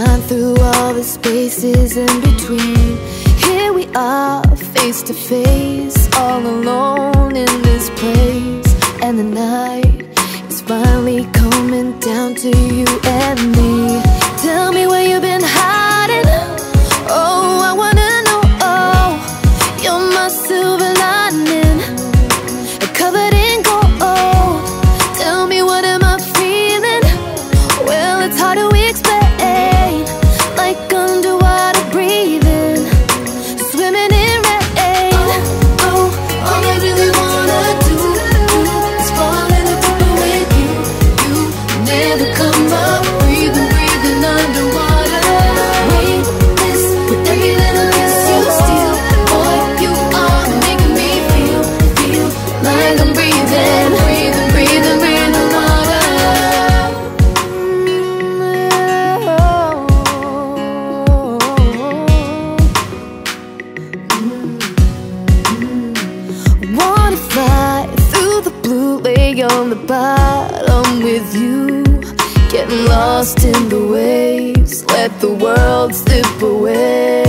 shine through all the spaces in between. Here we are, face to face, all alone in this place. And the night is finally coming down to you and me. Tell me where you've been hiding. Oh, I wanna know. Oh, you're my silver lining, covered in gold. Tell me, what am I feeling? Well, it's hard to explain. Like underwater breathing, swimming in rain. Oh, all I really wanna do is fall in the deep with you. You never come up, breathing, breathing underwater. Weightless with every little kiss you steal. Boy, you are making me feel like I'm breathing, breathing, breathing, breathing water. Wanna fly through the blue, lay on the bottom with you. Getting lost in the waves, let the world slip away.